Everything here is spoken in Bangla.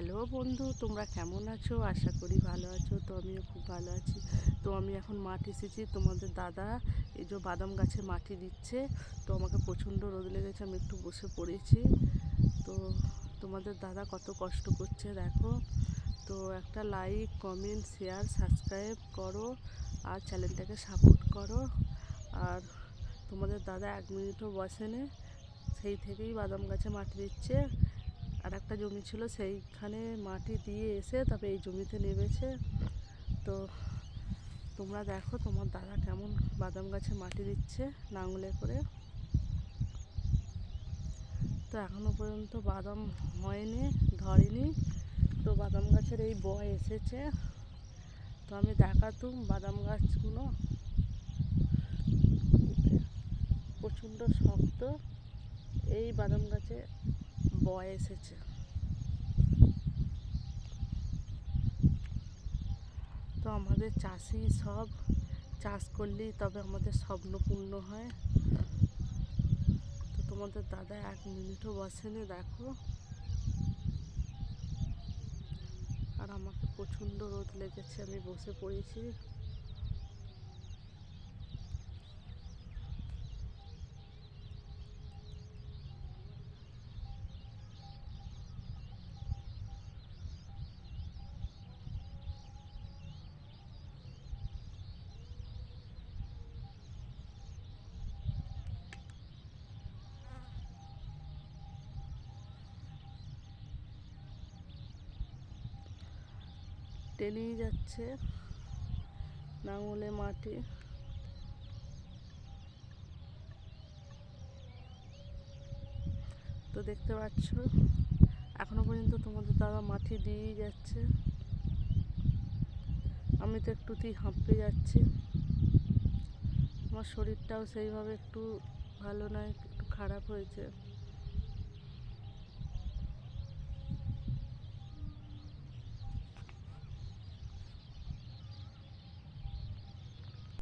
হ্যালো বন্ধু, তোমরা কেমন আছো? আশা করি ভালো আছো। তো আমিও খুব ভালো আছি। তো আমি এখন মাঠ এসেছি, তোমাদের দাদা এই যে বাদাম গাছে মাটি দিচ্ছে। তো আমাকে প্রচণ্ড রোদ লেগেছে, আমি একটু বসে পড়েছি। তো তোমাদের দাদা কত কষ্ট করছে দেখো। তো একটা লাইক, কমেন্ট, শেয়ার, সাবস্ক্রাইব করো আর চ্যানেলটাকে সাপোর্ট করো। আর তোমাদের দাদা 1 মিনিটও বসেনি, সেই থেকেই বাদাম গাছে মাটি দিচ্ছে। আর একটা জমি ছিল, সেইখানে মাটি দিয়ে এসে তবে এই জমিতে নেমেছে। তো তোমরা দেখো তোমার দাদা কেমন বাদাম গাছে মাটি দিচ্ছে লাঙলে করে। তো এখনো পর্যন্ত বাদাম হয়নি, ধরেনি। তো বাদাম গাছের এই বয় এসেছে। তো আমি দেখাতুম বাদাম গাছগুলো প্রচণ্ড শক্ত। এই বাদাম গাছে বয় এসেছে। তো আমাদের চাষি সব চাষ করলেই তবে আমাদের স্বপ্ন পূর্ণ হয়। তো তোমাদের দাদা 1 মিনিটও বসেনি দেখো। আর আমাকে প্রচণ্ড রোদ লেগেছে, আমি বসে পড়েছি। টেনেই যাচ্ছে লাঙলে মাটি। তো দেখতে পাচ্ছ এখনো পর্যন্ত তোমাদের দাদা মাটি দিয়েই যাচ্ছে। আমি তো একটুতেই হাঁপড়ে যাচ্ছি। আমার শরীরটাও সেইভাবে একটু ভালো নয়, একটু খারাপ হয়েছে।